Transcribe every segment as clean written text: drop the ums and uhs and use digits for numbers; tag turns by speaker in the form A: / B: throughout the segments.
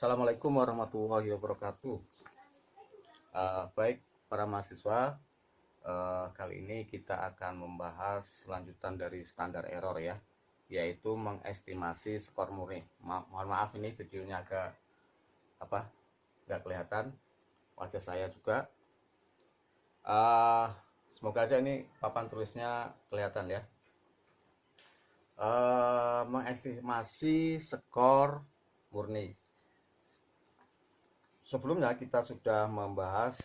A: Assalamualaikum warahmatullahi wabarakatuh. Baik para mahasiswa, kali ini kita akan membahas lanjutan dari standar error ya, yaitu mengestimasi skor murni. Mohon maaf ini videonya agak nggak kelihatan wajah saya juga. Semoga aja ini papan tulisnya kelihatan ya. Mengestimasi skor murni. Sebelumnya kita sudah membahas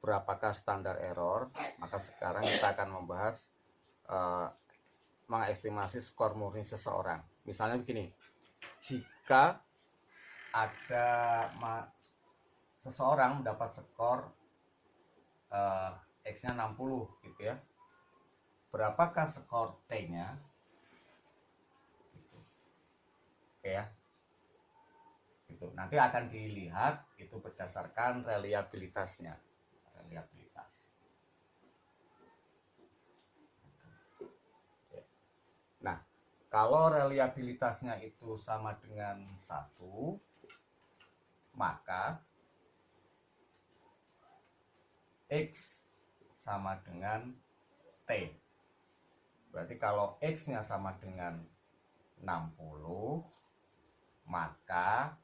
A: berapakah standar error, maka sekarang kita akan membahas mengestimasi skor murni seseorang. Misalnya begini, jika ada seseorang mendapat skor X-nya 60 gitu ya, berapakah skor T-nya? Oke ya. Itu nanti akan dilihat itu berdasarkan reliabilitasnya. Nah, kalau reliabilitasnya itu sama dengan 1, maka X sama dengan T. Berarti kalau X-nya sama dengan 60, maka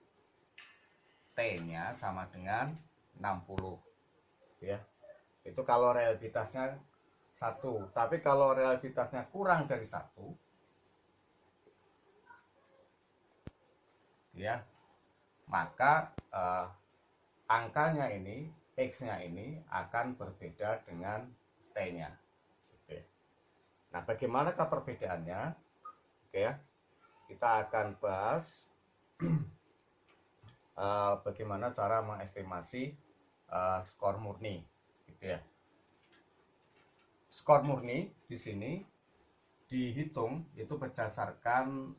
A: T-nya sama dengan 60 ya. Itu kalau reliabilitasnya 1. Tapi kalau reliabilitasnya kurang dari 1 ya, maka angkanya ini, X-nya ini akan berbeda dengan T-nya. Oke. Nah, bagaimanakah perbedaannya? Oke ya. Kita akan bahas bagaimana cara mengestimasi skor murni, gitu ya. Skor murni di sini dihitung itu berdasarkan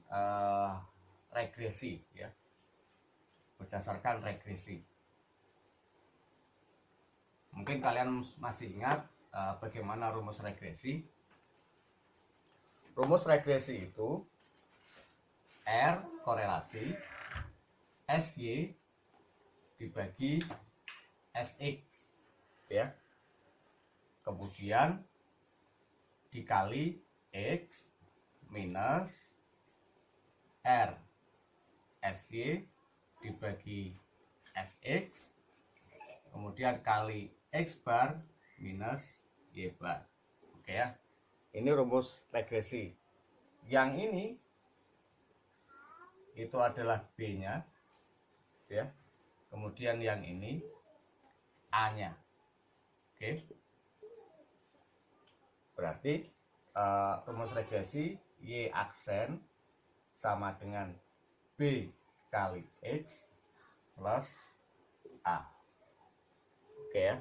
A: regresi, ya, berdasarkan regresi. Mungkin kalian masih ingat bagaimana rumus regresi. Rumus regresi itu R korelasi SY dibagi SX ya. Kemudian dikali X minus R SY dibagi SX, kemudian kali X bar minus Y bar. Oke ya. Ini rumus regresi. Yang ini itu adalah B-nya ya. Kemudian yang ini A-nya. Oke. Berarti rumus regresi Y aksen sama dengan B kali X plus A. Oke ya.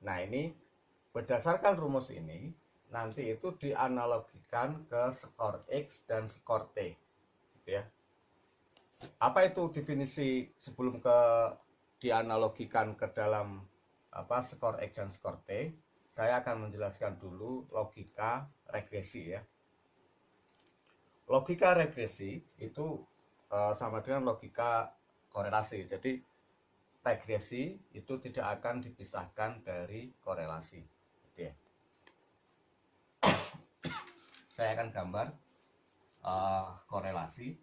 A: Nah, ini berdasarkan rumus ini nanti itu dianalogikan ke skor X dan skor T gitu ya. Apa itu definisi sebelum dianalogikan ke dalam skor X dan skor T? Saya akan menjelaskan dulu logika regresi ya. Logika regresi itu sama dengan logika korelasi. Jadi regresi itu tidak akan dipisahkan dari korelasi. Gitu ya. Saya akan gambar korelasi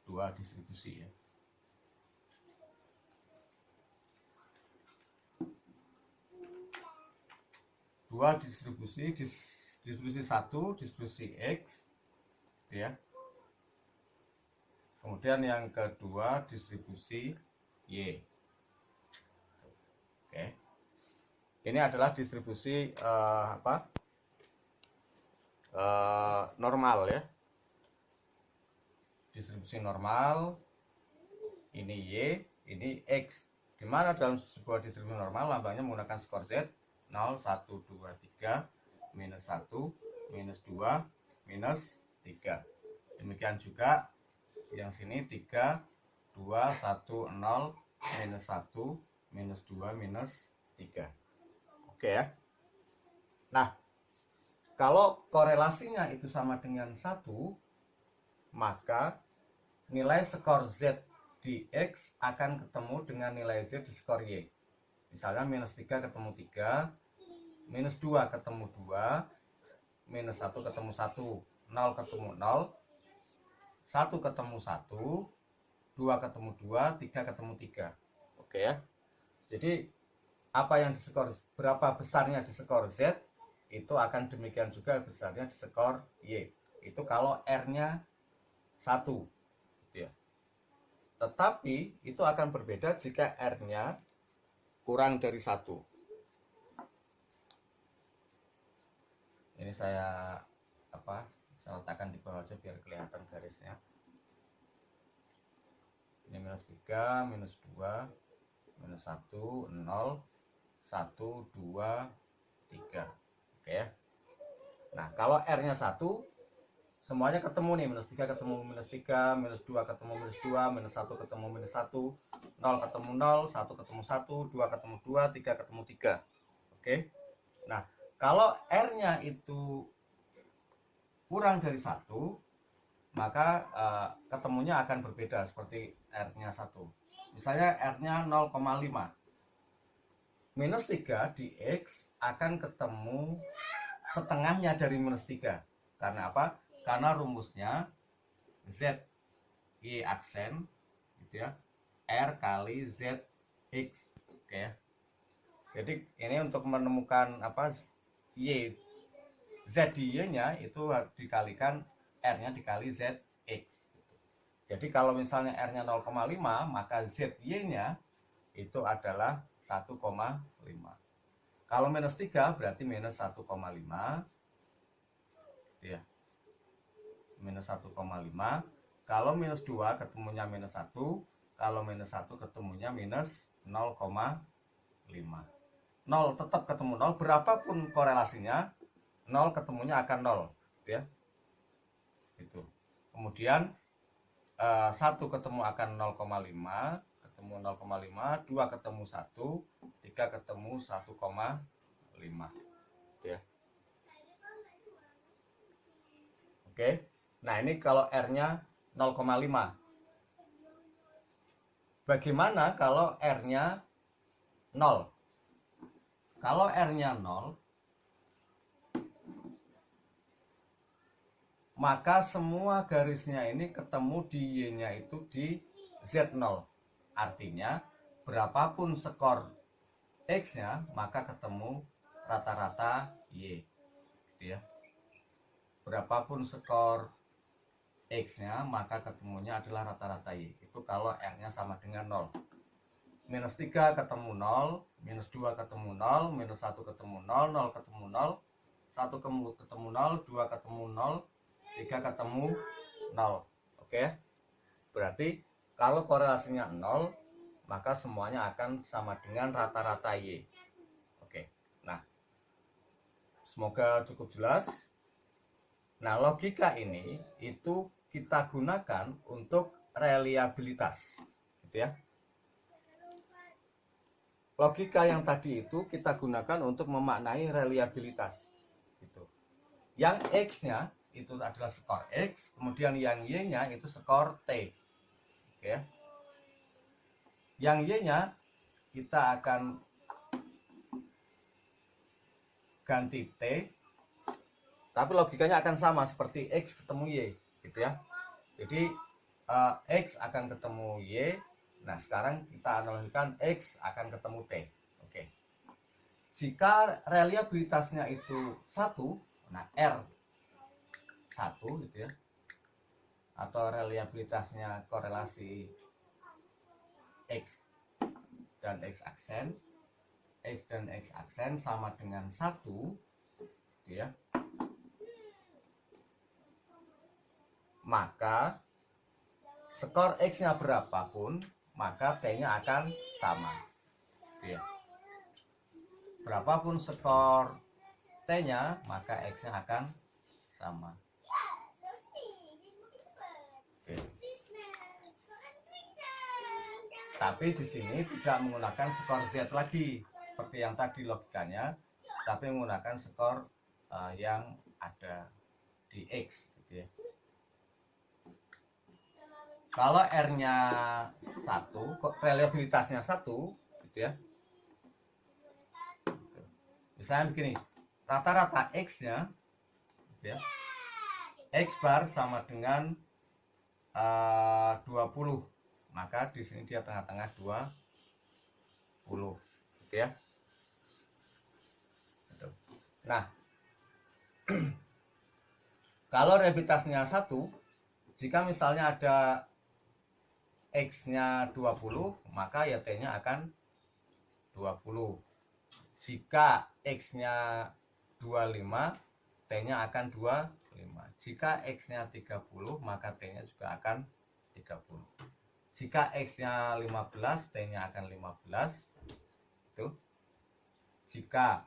A: dua distribusi ya. Dua distribusi, distribusi 1, distribusi X ya. Kemudian yang kedua distribusi Y. Oke. Ini adalah distribusi normal ya. Distribusi normal, ini Y, ini X. Dimana dalam sebuah distribusi normal lambangnya menggunakan skor Z 0, 1, 2, 3, minus 1, minus 2, minus 3. Demikian juga yang sini 3, 2, 1, 0, minus 1, minus 2, minus 3. Oke ya. Nah, kalau korelasinya itu sama dengan 1, maka nilai skor Z di X akan ketemu dengan nilai Z di skor Y. Misalnya minus 3 ketemu 3, minus 2 ketemu 2, minus 1 ketemu 1, 0 ketemu 0, 1 ketemu 1, 2 ketemu 2, 3 ketemu 3. Oke ya. Jadi apa yang diskor, berapa besarnya di skor Z, itu akan demikian juga besarnya di skor Y. Itu kalau R-nya 1. Ya. Tetapi itu akan berbeda jika R-nya kurang dari 1. Ini saya letakkan di bawah aja biar kelihatan garisnya. Ini minus 3, minus 2, minus 1, 0, 1, 2, 3. Oke ya. Nah, kalau R-nya 1, semuanya ketemu nih. Minus 3 ketemu minus 3, minus 2 ketemu minus 2, minus 1 ketemu minus 1, 0 ketemu 0, 1 ketemu 1, 2 ketemu 2, 3 ketemu 3. Oke. Nah, kalau R-nya itu kurang dari 1, maka ketemunya akan berbeda seperti R-nya 1. Misalnya R-nya 0,5. Minus 3 di X akan ketemu setengahnya dari minus 3. Karena apa? Karena rumusnya Z Y aksen gitu ya, R kali Z X. Oke ya. Jadi ini untuk menemukan Y, Z di Y-nya itu harus dikalikan R-nya dikali Z X. Jadi kalau misalnya R-nya 0,5, maka Z Y-nya itu adalah 1,5. Kalau minus 3 berarti minus 1,5. Ya. Minus 1,5. Kalau minus 2 ketemunya minus 1. Kalau minus 1 ketemunya minus 0,5. 0 tetap ketemu 0. Berapapun korelasinya, 0 ketemunya akan 0. Ya. Itu. Kemudian 1 ketemu akan 0,5. Ketemu 0,5, 2 ketemu 1, 3 ketemu 1,5. Ya. Oke. Nah, ini kalau R-nya 0,5. Bagaimana kalau R-nya 0? Kalau R-nya 0, maka semua garisnya ini ketemu di Y-nya itu di Z0. Artinya, berapapun skor X-nya, maka ketemu rata-rata Y. Gitu ya. Berapapun skor X-nya, maka ketemunya adalah rata-rata Y. Itu kalau R-nya sama dengan 0. Minus 3 ketemu 0, minus 2 ketemu 0, minus 1 ketemu 0, 0 ketemu 0, 1 ketemu 0, 2 ketemu 0, 3 ketemu 0. Oke. Berarti kalau korelasinya 0, maka semuanya akan sama dengan rata-rata Y. Oke. Nah, semoga cukup jelas. Nah, logika ini itu kita gunakan untuk reliabilitas. Gitu ya. Logika yang tadi itu kita gunakan untuk memaknai reliabilitas. Gitu. Yang X-nya itu adalah skor X, kemudian yang Y-nya itu skor T. Oke. Yang Y-nya kita akan ganti T, tapi logikanya akan sama seperti X ketemu Y, gitu ya. Jadi X akan ketemu Y. Nah, sekarang kita analogikan X akan ketemu T. Oke. Jika reliabilitasnya itu 1, nah R 1 gitu ya, atau reliabilitasnya korelasi X dan X aksen, X dan X aksen sama dengan 1 gitu ya, maka skor X-nya berapapun, maka T-nya akan sama gitu ya. Berapapun skor T-nya, maka X-nya akan sama. Oke. Tapi di sini tidak menggunakan skor Z lagi seperti yang tadi logikanya, tapi menggunakan skor yang ada di X gitu ya. Kalau R-nya 1, reliabilitasnya 1 gitu ya. Misalnya begini, rata-rata X-nya gitu ya, X bar sama dengan 20. Maka di sini dia tengah-tengah 20 gitu ya. Nah, kalau reliabilitasnya 1, jika misalnya ada X-nya 20, maka ya T-nya akan 20. Jika X-nya 25, T-nya akan 25. Jika X-nya 30, maka T-nya juga akan 30. Jika X-nya 15, T-nya akan 15. Itu. Jika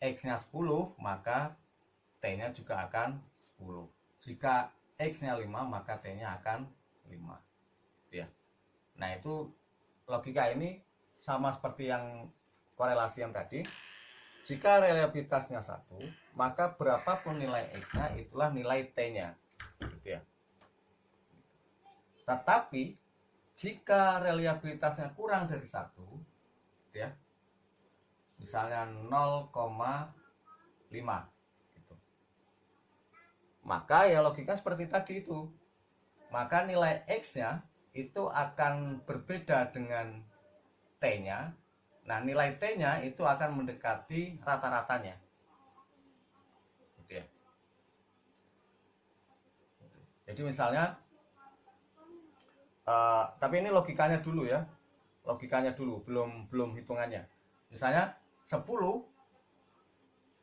A: X-nya 10, maka T-nya juga akan 10. Jika X-nya 5, maka T-nya akan 5. Ya. Nah, itu logika ini sama seperti yang korelasi yang tadi. Jika reliabilitasnya 1, maka berapapun nilai X-nya, itulah nilai T-nya. Gitu ya. Tetapi, jika reliabilitasnya kurang dari 1, gitu ya, misalnya 0,5, maka ya logika seperti tadi itu, maka nilai X-nya itu akan berbeda dengan T-nya. Nah, nilai T-nya itu akan mendekati rata-ratanya gitu ya. Jadi misalnya tapi ini logikanya dulu ya, logikanya dulu, belum hitungannya. Misalnya 10,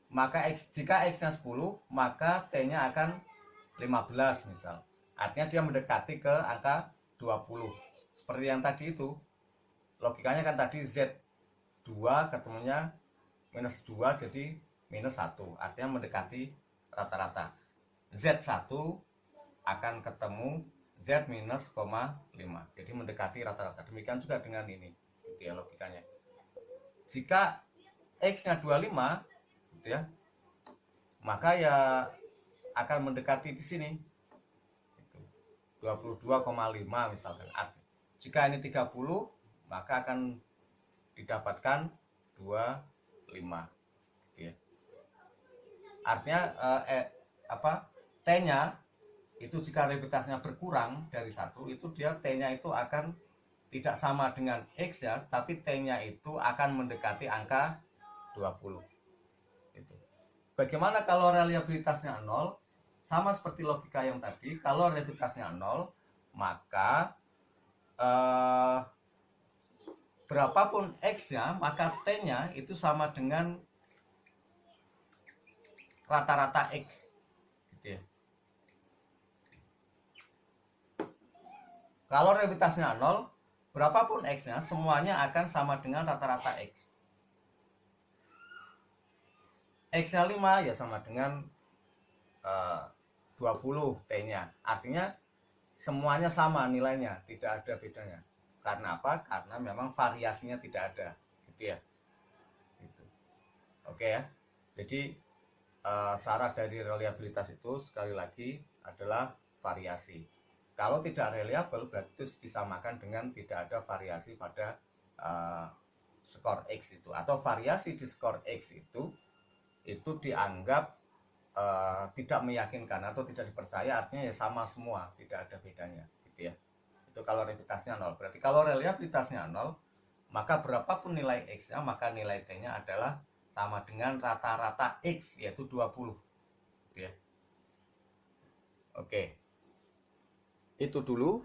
A: maka jika X-nya 10, maka T-nya akan 15 misal. Artinya dia mendekati ke angka 20. Seperti yang tadi itu. Logikanya kan tadi Z2 ketemunya minus 2, jadi minus 1. Artinya mendekati rata-rata. Z1 akan ketemu Z minus 5. Jadi mendekati rata-rata. Demikian juga dengan ini. Gitu ya logikanya. Jika X-nya 25, gitu ya, maka ya akan mendekati di sini 22,5 misalkan. Jika ini 30, maka akan didapatkan 25 gitu ya. Artinya T-nya itu jika reliabilitasnya berkurang dari 1, itu dia T-nya itu akan tidak sama dengan X-nya, tapi T-nya itu akan mendekati angka 20. Bagaimana kalau reliabilitasnya 0? Sama seperti logika yang tadi, kalau reliabilitasnya 0, maka berapapun X-nya, maka T-nya itu sama dengan rata-rata X. Gitu ya. Kalau reliabilitasnya 0, berapapun X-nya, semuanya akan sama dengan rata-rata X. X-nya 5 ya sama dengan 20 T-nya. Artinya semuanya sama nilainya, tidak ada bedanya. Karena apa? Karena memang variasinya tidak ada, gitu ya. Gitu. Oke ya. Jadi syarat dari reliabilitas itu sekali lagi adalah variasi. Kalau tidak reliable berarti itu disamakan dengan tidak ada variasi pada skor X itu, atau variasi di skor X itu dianggap tidak meyakinkan atau tidak dipercaya, artinya ya sama semua, tidak ada bedanya gitu ya. Itu kalau reliabilitasnya 0. Berarti kalau reliabilitasnya 0, maka berapapun nilai X-nya, maka nilai T-nya adalah sama dengan rata-rata X, yaitu 20 gitu ya. Oke, itu dulu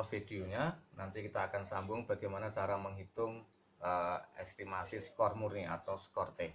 A: videonya. Nanti kita akan sambung bagaimana cara menghitung estimasi skor murni atau skor T.